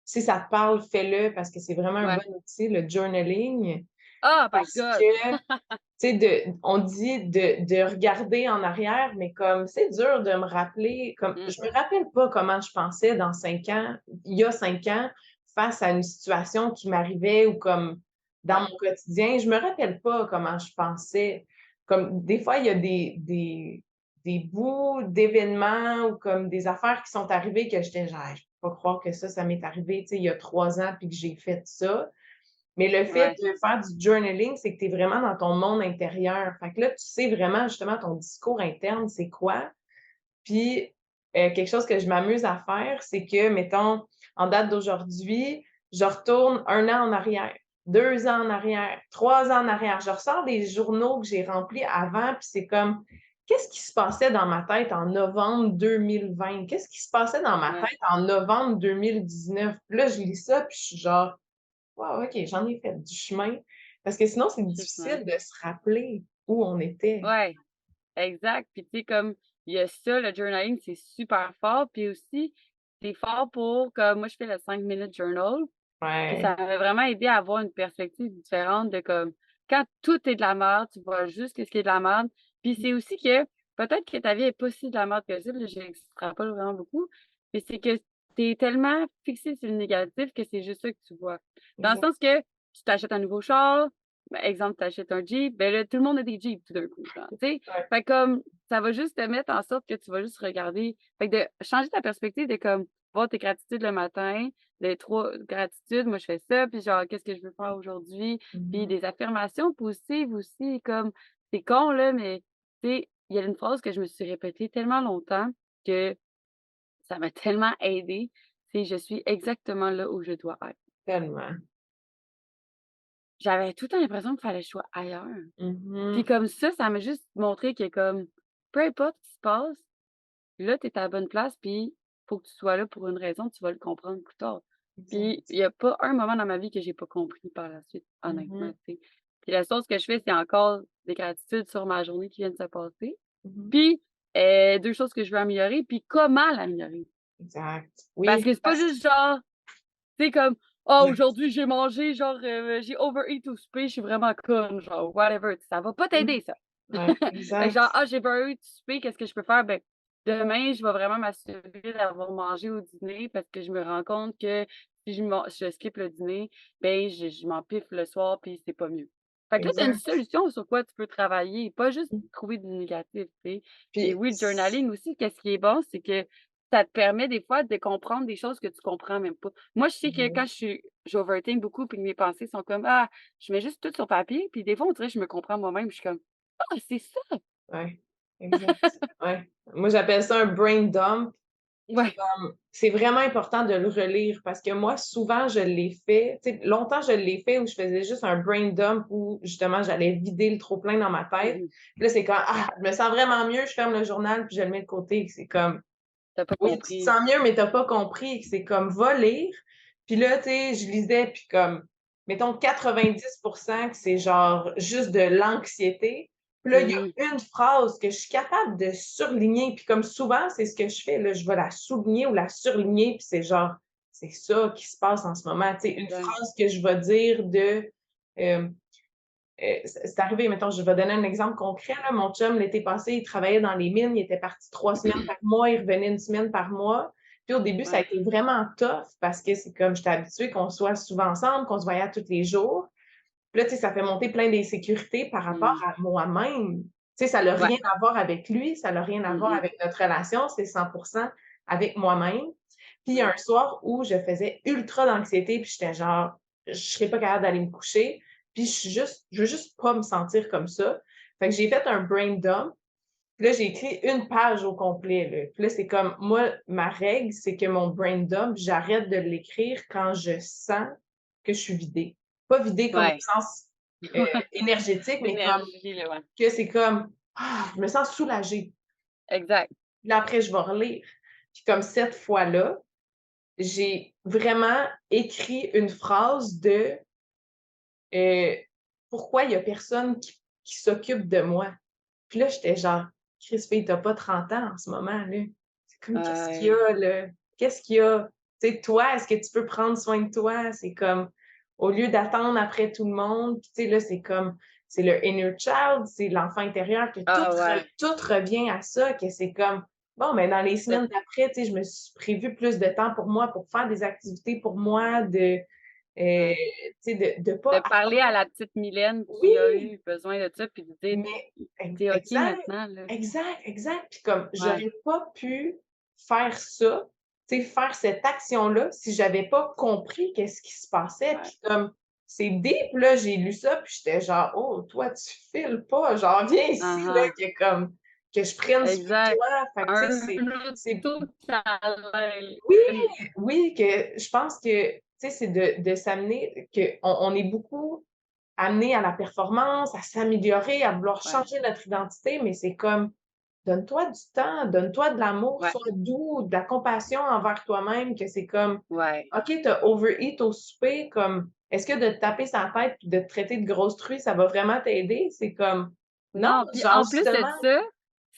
ça te parle, fais-le», parce que c'est vraiment un bon Ouais, outil, le journaling. Oh my Parce God! que, tu sais, on dit de regarder en arrière, mais comme c'est dur de me rappeler, comme Mmh, je me rappelle pas comment je pensais dans 5 ans, il y a 5 ans, face à une situation qui m'arrivait ou comme dans ouais, mon quotidien, je me rappelle pas comment je pensais. Comme des fois, il y a des bouts d'événements ou comme des affaires qui sont arrivées que j'étais genre: «Je peux pas croire que ça m'est arrivé, tu sais, il y a 3 ans puis que j'ai fait ça». Mais le fait ouais, de faire du journaling, c'est que tu es vraiment dans ton monde intérieur. Fait que là, tu sais vraiment justement ton discours interne, c'est quoi. Puis, quelque chose que je m'amuse à faire, c'est que, mettons, en date d'aujourd'hui, je retourne 1 an en arrière, 2 ans en arrière, 3 ans en arrière. Je ressors des journaux que j'ai remplis avant, puis c'est comme: «Qu'est-ce qui se passait dans ma tête en novembre 2020? Qu'est-ce qui se passait dans ma ouais, tête en novembre 2019?» Puis là, je lis ça, puis je suis genre: «Wow, OK, j'en ai fait du chemin». Parce que sinon, c'est justement. difficile de se rappeler où on était. Ouais, exact. Puis tu sais, comme il y a ça, le journaling, c'est super fort. Puis aussi, c'est fort pour comme moi, je fais le 5 minute journal. Puis Ouais, ça m'a vraiment aidé à avoir une perspective différente de comme quand tout est de la merde, tu vois juste ce qui est de la merde. Puis c'est aussi que peut-être que ta vie est pas si de la merde que ça, là, j'extrapole vraiment beaucoup, mais c'est que tu es tellement fixé sur le négatif que c'est juste ça que tu vois. Dans le exact. sens que tu t'achètes un nouveau char, exemple, tu achètes un Jeep, ben là, tout le monde a des Jeeps tout d'un coup, genre, tu sais? Ouais. Fait comme ça va juste te mettre en sorte que tu vas juste regarder. Fait que de changer ta perspective de comme voir tes gratitudes le matin, les 3 gratitudes, moi je fais ça, puis genre qu'est-ce que je veux faire aujourd'hui? Puis Mmh. des affirmations positives aussi, comme c'est con là, mais tu sais, il y a une phrase que je me suis répétée tellement longtemps que ça m'a tellement aidée, c'est: «Je suis exactement là où je dois être». Tellement. J'avais tout le temps l'impression qu'il fallait que je sois ailleurs. Puis Mmh. comme ça m'a juste montré que comme peu importe ce qui se passe, là, tu es à la bonne place, puis faut que tu sois là pour une raison, tu vas le comprendre plus tard. Puis Exact. il y a pas un moment dans ma vie que j'ai pas compris par la suite, honnêtement, Mmh. tu sais. Puis la chose que je fais, c'est encore des gratitudes sur ma journée qui vient de se passer. Mmh. Puis, 2 choses que je veux améliorer, puis comment l'améliorer. Exact. Parce Oui, que c'est pas parce juste genre, tu sais, comme: «Ah, ouais. aujourd'hui, j'ai mangé, genre, j'ai overeat au souper, je suis vraiment conne», genre whatever, ça va pas Mmh. t'aider ça. Ouais, Fait que exact. genre: «Ah, j'ai pas eu de souper, qu'est-ce que je peux faire?» Ben, demain, je vais vraiment m'assurer d'avoir mangé au dîner parce que je me rends compte que si je skip le dîner, ben, je m'empiffre le soir puis c'est pas mieux. Fait que là, tu as une Exact. solution sur quoi tu peux travailler, pas juste trouver du négatif, tu sais? Puis Puis oui, le journaling aussi, qu'est-ce qui est bon, c'est que ça te permet des fois de comprendre des choses que tu comprends même pas. Moi, je sais que quand j'overthink beaucoup puis que mes pensées sont comme: «Ah», je mets juste tout sur papier puis des fois, on dirait que je me comprends moi-même, je suis comme: «Ah, c'est ça!» ouais, exact. Ouais. Moi, j'appelle ça un brain dump. Puis Ouais. comme c'est vraiment important de le relire parce que moi, souvent, je l'ai fait. Tu sais, longtemps, je l'ai fait où je faisais juste un brain dump où justement, j'allais vider le trop plein dans ma tête. Mmh. Puis là, c'est comme: «Ah, je me sens vraiment mieux», je ferme le journal puis je le mets de côté. C'est comme Tu pas oui, tu te compris. sens mieux, mais tu as pas compris que c'est comme va lire. Puis là, tu sais, je lisais, puis comme, mettons 90% que c'est genre juste de l'anxiété. Puis là, il y Mmh. a une phrase que je suis capable de surligner, puis comme souvent, c'est ce que je fais, là, je vais la souligner ou la surligner, puis c'est genre, c'est ça qui se passe en ce moment. Tu sais, une Exact. phrase que je vais dire de, hem c'est arrivé, mettons, je vais donner un exemple concret, là. Mon chum, l'été passé, il travaillait dans les mines, il était parti 3 semaines par mois, il revenait 1 semaine par mois. Puis au début, ça a Ouais. été vraiment tough parce que c'est comme j'étais habituée qu'on soit souvent ensemble, qu'on se voyait tous les jours. Puis là, tu sais, ça fait monter plein d'insécurités par rapport Mmh. à moi-même. Tu sais, ça n'a Ouais. rien à voir avec lui, ça n'a rien à Mmh voir mh. avec notre relation, c'est 100 avec moi-même. Puis il y a Ouais. un soir où je faisais ultra d'anxiété, puis j'étais genre: «Je serais pas capable d'aller me coucher, puis je veux juste pas me sentir comme ça». Fait que j'ai fait un brain dump, puis là, j'ai écrit une page au complet, là. Puis là, c'est comme moi, ma règle, c'est que mon brain dump, j'arrête de l'écrire quand je sens que je suis vidée. Pas vidée comme au Ouais. sens, énergétique, mais comme L'énergie, là, ouais. que c'est comme: «Ah, je me sens soulagée». Exact. Puis là, après, je vais relire. Puis comme cette fois-là, j'ai vraiment écrit une phrase de, heu: «Pourquoi il y a personne qui s'occupe de moi?» Puis là, j'étais genre: «Chris, fille, tu as pas 30 ans en ce moment, là. C'est comme qu'est-ce qu'il y Ouais. a, là? Qu'est-ce qu'il y a? Tu sais, toi, est-ce que tu peux prendre soin de toi?» C'est comme au lieu d'attendre après tout le monde, puis tu sais, là, c'est comme, c'est le inner child, c'est l'enfant intérieur que Ah ouais, tout revient à ça, que c'est comme, bon, mais dans les de semaines d'après, tu sais, je me suis prévu plus de temps pour moi, pour faire des activités pour moi, ouais. tu sais, de De pas parler à attendre. la petite Mylène qui a Oui! eu besoin de ça, puis de dire: Mais «Tu OK exact, maintenant, là». exact. Puis comme Ouais, j'aurais pas pu faire ça, tu sais, faire cette action-là si j'avais pas compris qu'est-ce qui se passait. ouais. Puis comme c'est deep, là, j'ai lu ça, puis j'étais genre: «Oh, toi, tu files pas, genre viens ici, là, Hein, que comme que je prenne soin de exact. toi». Fait que tu sais, Un c'est auto-câlin. oui, oui, que je pense que, tu sais, c'est de s'amener qu'on est beaucoup amené à la performance, à s'améliorer, à vouloir Ouais, changer notre identité, mais c'est comme, donne-toi du temps, donne-toi de l'amour, ouais, sois doux, de la compassion envers toi-même, que c'est comme, ouais. OK, tu as overeat au souper, comme, est-ce que de te taper sa tête puis de te traiter de grosse truie, ça va vraiment t'aider? C'est comme, non, Non, puis genre en plus de justement ça,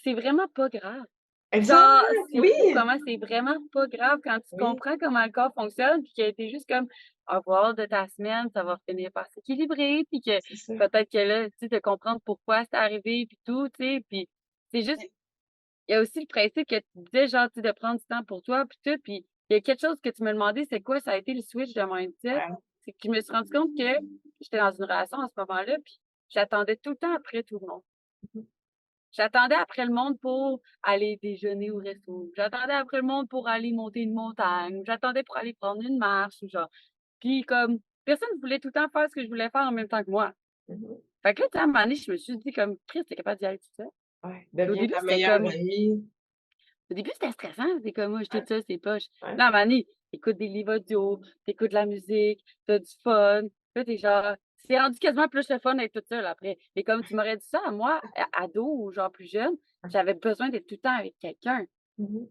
c'est vraiment pas grave. exact, Genre, c'est oui, fou comment c'est vraiment pas grave quand tu oui, comprends comment le corps fonctionne, puis que tu es juste comme: «Au revoir de ta semaine, ça va finir par s'équilibrer», puis que c'est ça. peut-être que là, tu sais, de comprendre pourquoi c'est arrivé puis tout, tu sais, puis c'est juste il y a aussi le principe que tu disais, genre, tu sais, de prendre du temps pour toi puis tout, puis il y a quelque chose que tu me demandais, c'est quoi? Ça a été le switch de mindset. Ouais. C'est que je me suis rendu compte que j'étais dans une relation à ce moment-là, puis j'attendais tout le temps après tout le monde. Mmh. J'attendais après le monde pour aller déjeuner au resto. J'attendais après le monde pour aller monter une montagne. J'attendais pour aller prendre une marche ou genre. Puis comme personne ne voulait tout le temps faire ce que je voulais faire en même temps que moi. Mmh. Fait que là, tu sais, à un moment donné, je me suis dit comme: «Christ, tu capable d'y aller toute seule». Ouais, Puis deviens ta meilleure amie. au début, c'était stressant, c'est comme: «Moi, je suis Ouais, toute seule, c'est poche». ouais. Là, à un moment donné, tu écoutes des livres audio, tu écoutes de la musique, tu as du fun. Là, tu es genre c'est rendu quasiment plus le fun d'être toute seule après. Mais comme tu m'aurais dit ça à moi, ado ou genre plus jeune, j'avais besoin d'être tout le temps avec quelqu'un. Mmh mh.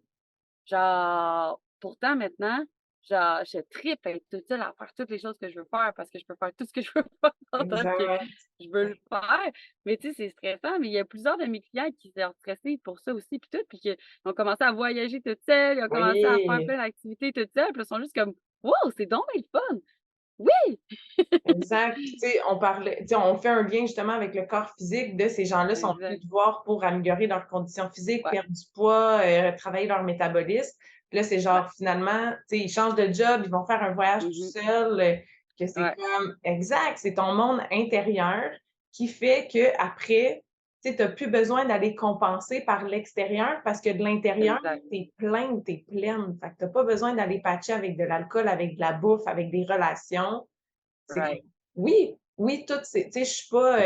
Genre, pourtant maintenant, genre, je trippe à être toute seule à faire toutes les choses que je veux faire parce que je peux faire tout ce que je veux faire pendant que Exact. je veux le faire. Mais tu sais, c'est stressant, mais il y a plusieurs de mes clients qui sont stressés pour ça aussi, puis tout, puis qu'ils ont commencé à voyager toutes seules, ils ont commencé à faire Oui, plein d'activités toutes seules, puis ils sont juste comme: «Wow, c'est donc bien le fun! Oui!» exact. Puis tu sais, on parlait tu sais, on fait un lien justement avec le corps physique de ces gens-là sont venus Exact. te voir pour améliorer leurs conditions physiques, Ouais. perdre du poids, travailler leur métabolisme. Puis là, c'est Ouais. genre finalement, tu sais, ils changent de job, ils vont faire un voyage tout Mmh. seuls, que c'est Ouais. comme exact, c'est ton monde intérieur qui fait qu'après, tu sais, tu as plus besoin d'aller compenser par l'extérieur parce que de l'intérieur, Exact. tu es plein, tu es pleine. Fait que tu as pas besoin d'aller patcher avec de l'alcool, avec de la bouffe, avec des relations. C'est comme Right. oui, oui, toutes ces tu sais, je suis pas,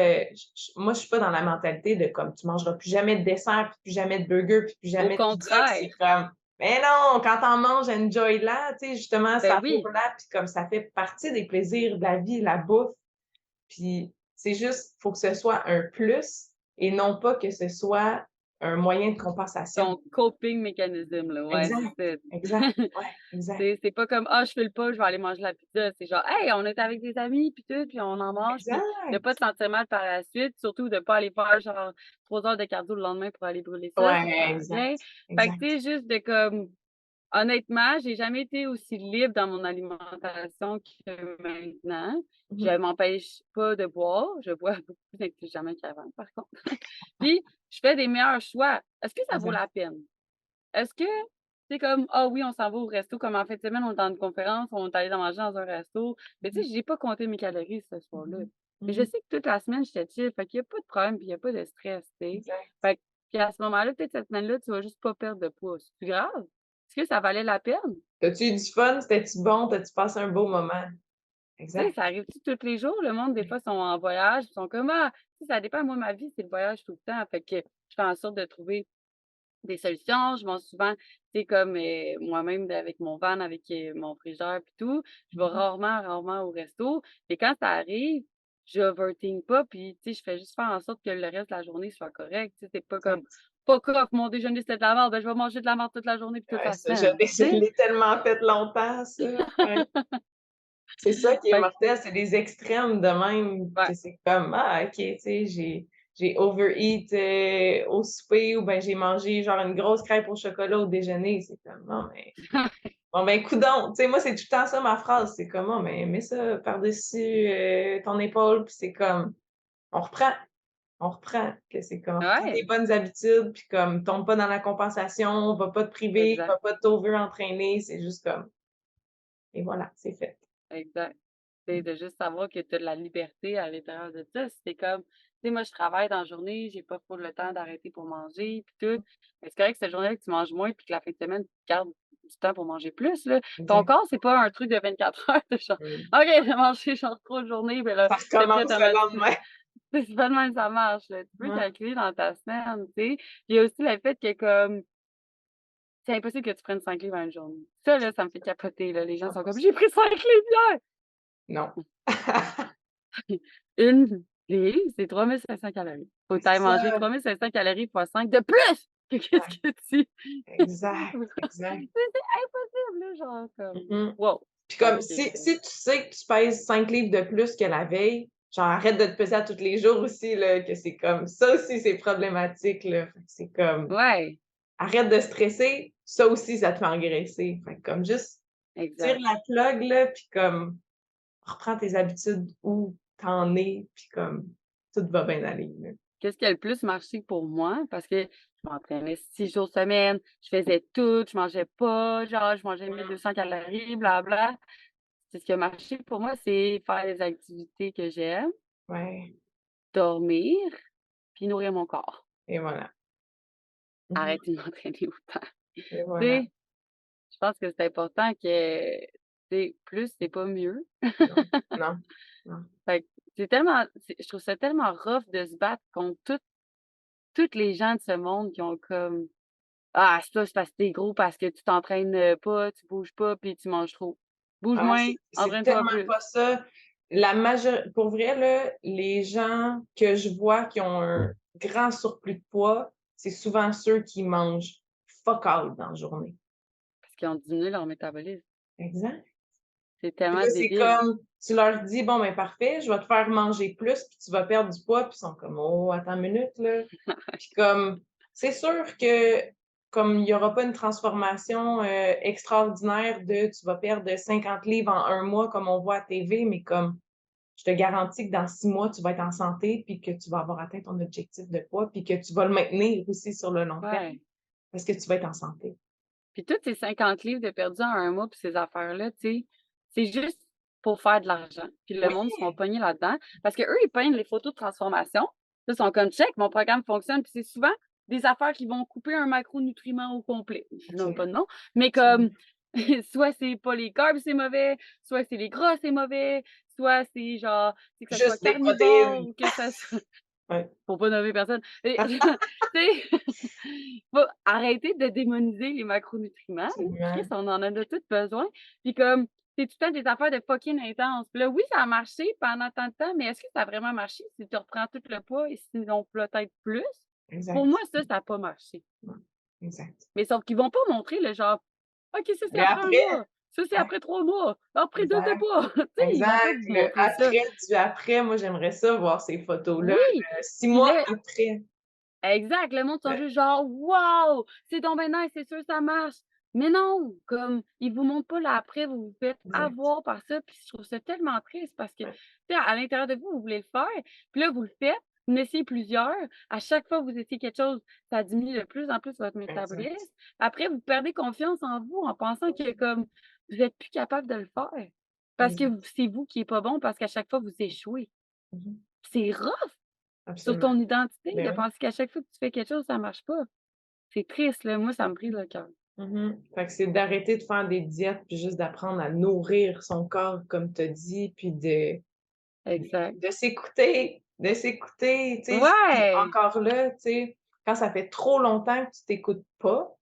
moi, je suis pas dans la mentalité de comme: «Tu mangeras plus jamais de dessert, puis plus jamais de burger, puis plus Au jamais de pizza». contraire. C'est comme: «Mais non, quand tu en manges, enjoy-la», tu sais, justement, Ben oui. savoure-la, puis comme ça fait partie des plaisirs de la vie, la bouffe. Puis c'est juste, faut que ce soit un plus et non pas que ce soit un moyen de compensation. Ton coping mechanism là, ouais, c'est Exact, ça. exact, ouais, exact, C'est pas comme: «Ah, je file pas, je vais aller manger la pizza». C'est genre: «Hey, on est avec des amis puis tout, puis on en mange», puis de pas exact. te sentir mal par la suite, surtout de pas aller faire genre 3 heures de cardio le lendemain pour aller brûler ça fait Ouais, rien. exact, Fait que tu exact. sais, juste de comme honnêtement, j'ai jamais été aussi libre dans mon alimentation que maintenant. Mmh Je mh. m'empêche pas de boire, je bois beaucoup plus intelligemment qu'avant par contre. Puis je fais des meilleurs choix. Est-ce que ça vaut Exact. la peine? Est-ce que c'est comme: «Ah oui, on s'en va au resto», comme en fin de semaine, on est en une conférence, on est allé dans manger dans un resto. Mais tu Mmh sais, j'ai pas compté mes calories ce soir-là. mh. Mais je Mmh. sais que toute la semaine, j'étais chill, fait qu'il y a pas de problème, puis il y a pas de stress, tu sais. Exact. Fait que puis à ce moment-là, peut-être cette semaine-là, tu vas juste pas perdre de poids. C'est grave? Est-ce que ça valait la peine? As-tu eu du fun? C'était-tu bon? T'as-tu passé un beau moment? Tu sais, Exact. ça arrive-tu tous les jours? Le monde, des fois, sont en voyage, ils sont comme: «Ah!» Tu sais, ça dépend. Moi, ma vie, c'est le voyage tout le temps. Fait que je fais en sorte de trouver des solutions. Je mange souvent, tu sais, comme, moi-même avec mon van, avec, mon frigidaire puis tout. Je vais Mmh. rarement au resto. Mais quand ça arrive, j'overthink pas puis, tu sais, je fais juste faire en sorte que le reste de la journée soit correct. Tu sais, c'est pas comme: Exact. «Fuck off, mon déjeuner, c'était de la merde, ben, je vais manger de la merde toute la journée puis toute Ouais, la ça, semaine». je Tu sais? l'ai tellement fait longtemps ça, ouais. C'est ça qui est Fait que mortel, c'est des extrêmes de même ouais. que c'est comme: «Ah OK, tu sais, j'ai overeat, au souper ou ben j'ai mangé genre une grosse crêpe au chocolat au déjeuner». C'est comme: «Non mais» Bon, ben, coudonc, tu sais, moi, c'est tout le temps ça ma phrase, c'est comme: «Oh, mais mets ça par-dessus, ton épaule», puis c'est comme on reprend, on reprend, que c'est comme reprends tes Ouais, bonnes habitudes, puis comme tombe pas dans la compensation, va pas te priver, va exact, pas t'over-entraîner, c'est juste comme et voilà, c'est fait. exact. C'est de juste savoir que tu as de la liberté à l'intérieur de ça. C'est comme, tu sais, moi, je travaille dans la journée, j'ai pas trop le temps d'arrêter pour manger, puis tout. Mais c'est correct que cette journée-là, que tu manges moins, puis que la fin de semaine, tu gardes du temps pour manger plus, là. Ton Exact. corps, c'est pas un truc de 24 heures, de genre, Mmh. OK, j'ai mangé genre trop de journée, mais là, Ça t'es prête recommence à le mettre. lendemain. C'est pas de même que ça marche, là. Tu peux Ouais. calculer dans ta semaine, tu sais. Puis il y a aussi le fait que comme c'est impossible que tu prennes 5 livres en une journée. Ça, là, ça me fait capoter, là. Les gens sont comme: 100%. «J'ai pris 5 livres hier!» Non. Une livre, c'est 3 500 calories. Faut que tu C'est ailles manger ça. 3 500 calories fois 5 de plus que qu'est-ce Ouais, que tu exact, exact. c'est impossible, là, genre comme Mmh. wow! Puis Fait comme si que si tu sais que tu pèses 5 livres de plus que la veille, genre arrête de te peser à tous les jours aussi là, que c'est comme ça aussi c'est problématique là. Fait que c'est comme ouais, arrête de stresser, ça aussi ça te fait engraisser. Fait que comme juste tire exact. la plug là, puis comme reprends tes habitudes où tu en es, puis comme tout va bien aller là. Qu'est-ce qui a le plus marché pour moi? Parce que je m'entraînais 6 jours semaine, je faisais tout, je mangeais pas, genre je mangeais Mmh. 1 200 calories, blabla. C'est ce qui a marché pour moi, c'est faire les activités que j'aime, Ouais, dormir, puis nourrir mon corps. et voilà. Mmh. Arrêter de m'entraîner autant. Et Tu voilà. sais, je pense que c'est important que, tu sais, plus c'est pas mieux. Non, non, non. Fait que c'est tellement je trouve ça tellement rough de se battre contre toutes les gens de ce monde qui ont comme: «Ah, c'est parce que tu gros, parce que tu t'entraînes, pas, tu bouges pas, puis tu manges trop. Bouge Ah, moins, c'est entraîne-toi tellement plus». pas ça. Pour vrai là, les gens que je vois qui ont un grand surplus de poids, c'est souvent ceux qui mangent fuck all dans la journée. Parce qu'ils ont diminué leur métabolisme. Exact. C'est Puis tellement là, c'est débile. comme, tu leur dis: «Bon, ben, parfait, je vais te faire manger plus, puis tu vas perdre du poids», puis ils sont comme: «Oh, attends une minute, là». Puis comme, c'est sûr que comme il y aura pas une transformation, extraordinaire de tu vas perdre 50 livres en un mois comme on voit à TV, mais comme je te garantis que dans 6 mois, tu vas être en santé, puis que tu vas avoir atteint ton objectif de poids, puis que tu vas le maintenir aussi sur le long terme, Ouais. parce que tu vas être en santé. Puis tous ces 50 livres de perdus en un mois, puis ces affaires-là, tu sais, c'est juste pour faire de l'argent. Puis le Oui, monde seront pognés là-dedans parce qu'eux, ils peignent les photos de transformation. Là, ils sont comme: «Check, mon programme fonctionne». Puis c'est souvent des affaires qui vont couper un macronutriment au complet. Je nomme pas absolument, de nom, mais comme absolument. soit c'est pas les carbs, c'est mauvais, soit c'est les gras, c'est mauvais, soit c'est genre, c'est que ça soit Juste des carnivore protéines. ou que ça soit Ouais, pour pas nommer personne. Mais tu sais, faut arrêter de démoniser les macronutriments, là. Christ, absolument. on en a de tous besoin. Puis comme, c'est tout le temps des affaires de fucking intenses. Puis là, oui, ça a marché pendant tant de temps, mais est-ce que ça a vraiment marché si tu reprends tout le poids et sinon peut-être plus? Pour moi, Exact. ça a pas marché. Ouais, exact. Mais sauf qu'ils vont pas montrer le genre: «OK, ça, c'est Mais après un après mois. Ça, c'est ouais, après 3 mois. Après 2 de exact, poids». Tu sais, ils vont pas exact. vous Le montrer ça. après du après, moi, j'aimerais ça voir ces photos-là, Oui! 6 Puis mois là après. exact, le monde sont Ouais, juste genre: «Wow! C'est donc ben nice, c'est sûr ça marche!» Mais non, comme ils vous montrent pas l'après, vous vous faites exact. avoir par ça, puis je trouve ça tellement triste parce que, tu Ouais, sais, à l'intérieur de vous, vous voulez le faire, puis là, vous le faites, vous en essayez plusieurs, à chaque fois que vous essayez quelque chose, ça diminue de plus en plus votre exact, métabolisme. Après, vous perdez confiance en vous en pensant que comme vous êtes plus capable de le faire parce que exact. c'est vous qui est pas bon, parce qu'à chaque fois vous échouez. Mmh mh. C'est rough sur Absolument. ton identité de Ben oui. penser qu'à chaque fois que tu fais quelque chose, ça marche pas. C'est triste, là, moi, ça me brise le cœur. Mmh. Fait que c'est d'arrêter de faire des diètes, puis juste d'apprendre à nourrir son corps comme tu as dit, puis Exact. de s'écouter, tu sais, puis Ouais! encore là, tu sais, quand ça fait trop longtemps que tu t'écoutes pas,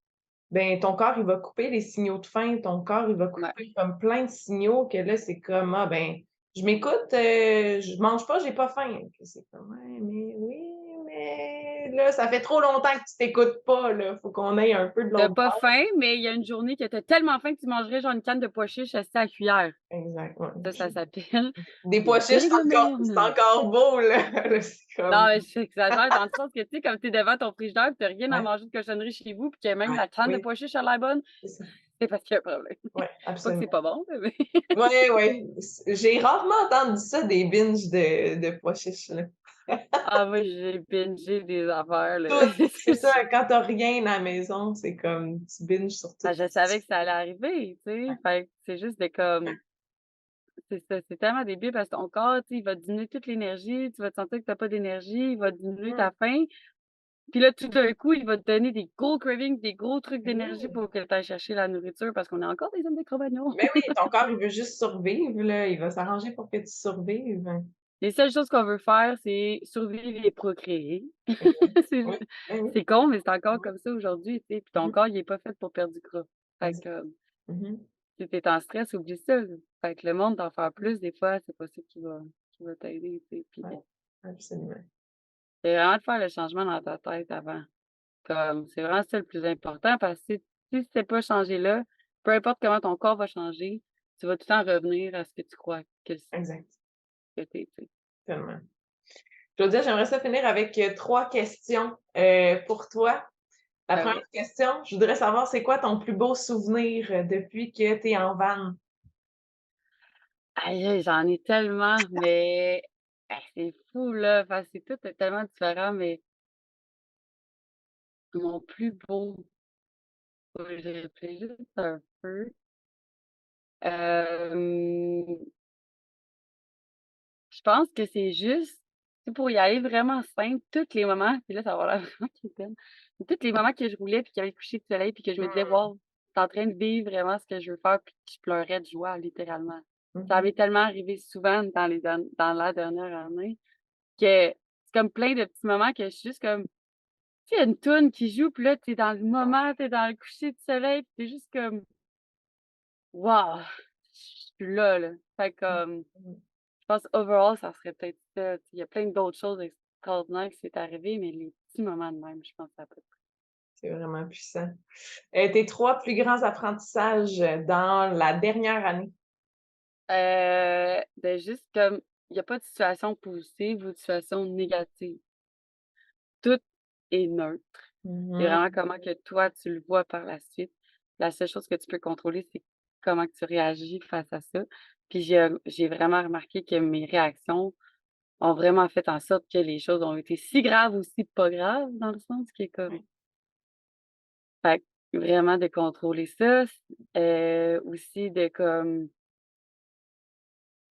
ben, ton corps, il va couper les signaux de faim, ton corps, il va Ouais. couper comme plein de signaux que là, c'est comme: «Ah ben, je m'écoute, je mange pas, j'ai pas faim». Que c'est comme: «Ouais, mais oui, mais là, ça fait trop longtemps que tu t'écoutes pas, là, faut qu'on aille un peu de Tu l'autre pas bord». faim, mais il y a une journée que tu as tellement faim que tu mangerais genre une canne de pois chiches assise à la cuillère. Exact, ouais. Ça s'appelle Des pois une chiches, c'est périgomène. encore beau, là. Là, c'est Non, comme mais j'exagère dans le sens que, tu sais, comme tu es devant ton frigidaire, tu as rien à ouais, manger de cochonnerie chez vous, puis que même ouais, la canne de oui, pois chiches a l'air bonne, c'est ça. c'est parce qu'il y a un problème. Ouais, Pas que c'est absolument. pas bon, là, mais Ouais, ouais. J'ai rarement entendu ça des binges de pois chiches, là. ah oui, j'ai bingé des affaires, là. Tout, c'est ça, quand tu rien à la maison, c'est comme tu binges sur tout. Ah, je savais que ça allait arriver, tu sais? Fait que c'est juste de comme c'est ça, c'est tellement débile parce que ton corps, tu sais, il va diminuer toute l'énergie, tu vas te sentir que tu as pas d'énergie, il va diminuer Mmh. ta faim. Puis là, tout d'un coup, il va te donner des gros cravings, des gros trucs Ben d'énergie oui. pour que tu ailles chercher la nourriture parce qu'on est encore des hommes de Cro-Magnons. Ben oui, ton corps, il veut juste survivre, là. Il va s'arranger pour que tu survives. Les seules choses qu'on veut faire, c'est survivre et procréer. Exact. C'est Oui, ben oui. c'est con, mais c'est encore Mmh comme ça aujourd'hui, tu sais? Puis ton mh. corps, il est pas fait pour perdre du gras. Fait Exact. que, Mmh si tu es en stress, oublie ça, là. Fait que le monde d'en faire plus, des fois, c'est pas ça qui va t'aider, tu sais? Puis Ouais, absolument. c'est vraiment de faire le changement dans ta tête avant. Comme, c'est vraiment ça le plus important parce que si c'est pas changé là, peu importe comment ton corps va changer, tu vas tout le temps revenir à ce que tu crois Exact, que tu tu sais. tellement. Claudia, j'aimerais ça finir avec, 3 questions, pour toi. La Ah première oui. question, je voudrais savoir c'est quoi ton plus beau souvenir, depuis que tu es en van? Aïe, aïe, j'en ai tellement, mais c'est fou là, parce que tout est tellement différent, mais mon plus beau, faut que je réfléchisse un peu. Hem, je pense que c'est juste, tu sais, pour y aller vraiment simple, tous les moments, puis là, ça va avoir l'air vraiment quétaine, mais tous les moments que je roulais, puis qu'il y avait le coucher de soleil, puis que je me disais: Mmh. «Wow, tu es en train de vivre vraiment ce que je veux faire», puis que je pleurais de joie littéralement. Ça Mmh m'est tellement arrivé souvent dans la dernière année que c'est comme plein de petits moments que je suis juste comme, tu sais, il y a une toune qui joue, puis là, tu es dans le moment, tu es dans le coucher de soleil, puis tu es juste comme: «Waouh, je suis là, là». Fait que comme, mh. je pense overall, ça serait peut-être ça, tu sais. Il y a plein d'autres choses extraordinaires qui s'est arrivé, mais les petits moments de même, je pense à peu C'est vraiment puissant. Tes 3 plus grands apprentissages, dans la dernière année? de juste comme, il y a pas de situation positive ou de situation négative. Tout est neutre. C'est Mmh vraiment comment que toi, tu le vois par la suite. La seule chose que tu peux contrôler, c'est comment que tu réagis face à ça. Puis j'ai vraiment remarqué que mes réactions ont vraiment fait en sorte que les choses ont été si graves ou si pas graves, dans le sens qui est comme Oui. fait que vraiment de contrôler ça, aussi de comme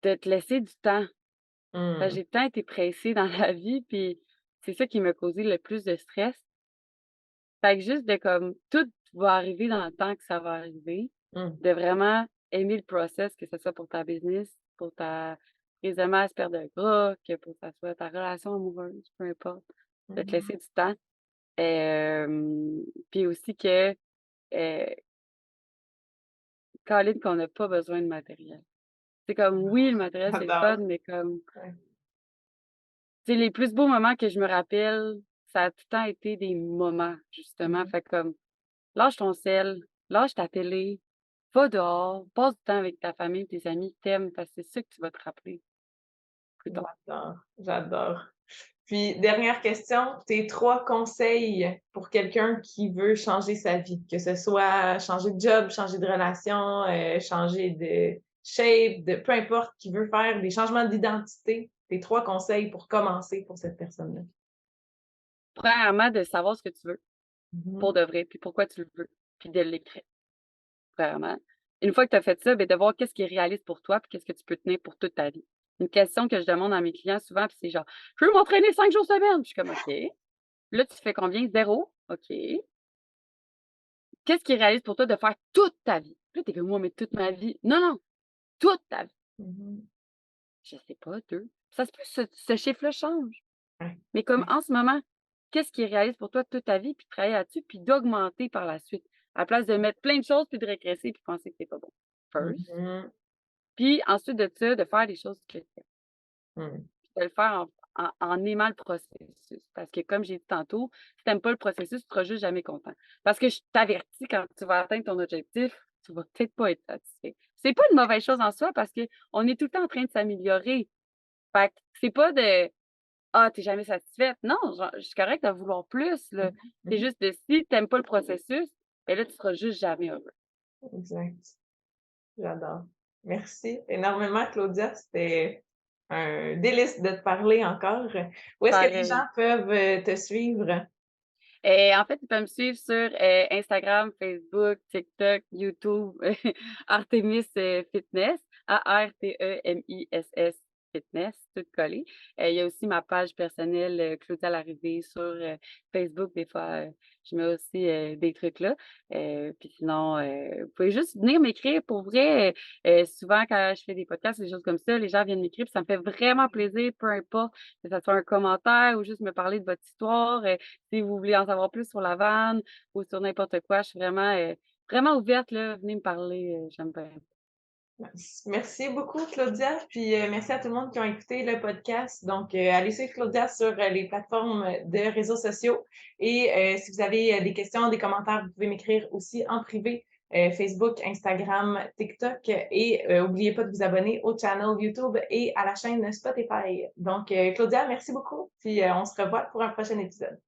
de te laisser du temps. Parce que Mmh. j'ai tant été pressée dans la vie, puis c'est ça qui m'a causé le plus de stress. Fait que juste de comme tout va arriver dans le temps que ça va arriver, Mmh. de vraiment aimer le process, que ce soit pour ta business, pour ta prise de masse, perte de gras, que pour ça soit ta relation amoureuse, peu importe, de te Mmh laisser du temps. Puis aussi que, câline qu'on n'a pas besoin de matériel. C'est comme oui, le matériel, c'est le fun, J'adore. mais comme, Ouais. tu sais, les plus beaux moments que je me rappelle, ça a tout le temps été des moments, justement. Mmh Fait comme lâche ton sel, lâche ta télé, va dehors, passe du temps avec ta famille, tes amis que tu parce que c'est ça que tu vas te rappeler plus tard. J'adore, j'adore. Puis dernière question, tes 3 conseils pour quelqu'un qui veut changer sa vie, que ce soit changer de job, changer de relation, changer de shape, de peu importe, qui veut faire des changements d'identité, tes 3 conseils pour commencer pour cette personne-là? Premièrement, de savoir ce que tu veux Mmh pour de vrai, puis pourquoi tu le veux, puis de l'écrire, premièrement. Une fois que tu as fait ça, ben de voir qu'est-ce qui est réaliste pour toi, puis qu'est-ce que tu peux tenir pour toute ta vie. Une question que je demande à mes clients souvent, puis c'est genre: «Je veux m'entraîner 5 jours semaine». Puis je suis comme: «OK». Là, tu fais combien? Zéro. OK. Qu'est-ce qui est réaliste pour toi de faire toute ta vie? Puis là, tu es comme: «Moi, mais toute ma vie». Non, non, toute ta vie. mh. Je sais pas, 2. Ça se peut ce chiffre-là change, Ouais. mais comme Ouais. en ce moment, qu'est-ce qui est réaliste pour toi toute ta vie, puis travailler là-dessus, puis d'augmenter par la suite, à la place de mettre plein de choses, puis de régresser, puis penser que c'est pas bon, first. Mmh Puis ensuite de ça, de faire les choses que tu aimes, Mmh. puis de le faire en aimant le processus. Parce que comme j'ai dit tantôt, si tu aimes pas le processus, tu seras juste jamais content. Parce que je t'avertis, quand tu vas atteindre ton objectif, tu vas peut-être pas être satisfait. C'est pas une mauvaise chose en soi parce qu'on est tout le temps en train de s'améliorer. Fait que c'est pas de: «Ah, tu es jamais satisfaite». Non, genre, je suis correcte de vouloir plus, là. Mmh C'est mh. juste que si tu aimes pas le processus, ben là, tu seras juste jamais heureux. Exact. J'adore. Merci énormément, Claudia. C'était un délice de te parler encore. Où est-ce que les Pareil. gens peuvent te suivre? En fait, ils peuvent me suivre sur, Instagram, Facebook, TikTok, YouTube, Artemis, Fitness, ARTEMISS Fitness, tout collé. Il y a aussi ma page personnelle, Claudia Larrivée sur, Facebook. Des fois, je mets aussi, des trucs là. Puis sinon, vous pouvez juste venir m'écrire pour vrai. Souvent quand je fais des podcasts, des choses comme ça, les gens viennent m'écrire, puis ça me fait vraiment plaisir, peu importe que ça soit un commentaire ou juste me parler de votre histoire. Si vous voulez en savoir plus sur la vanne ou sur n'importe quoi, je suis vraiment ouverte, là. Venez me parler, j'aime bien. Merci beaucoup, Claudia. Puis merci à tout le monde qui ont écouté le podcast. Donc, allez suivre Claudia sur les plateformes de réseaux sociaux. Et si vous avez des questions, des commentaires, vous pouvez m'écrire aussi en privé. Facebook, Instagram, TikTok. Et n'oubliez pas de vous abonner au channel YouTube et à la chaîne Spotify. Donc, Claudia, merci beaucoup. Puis on se revoit pour un prochain épisode.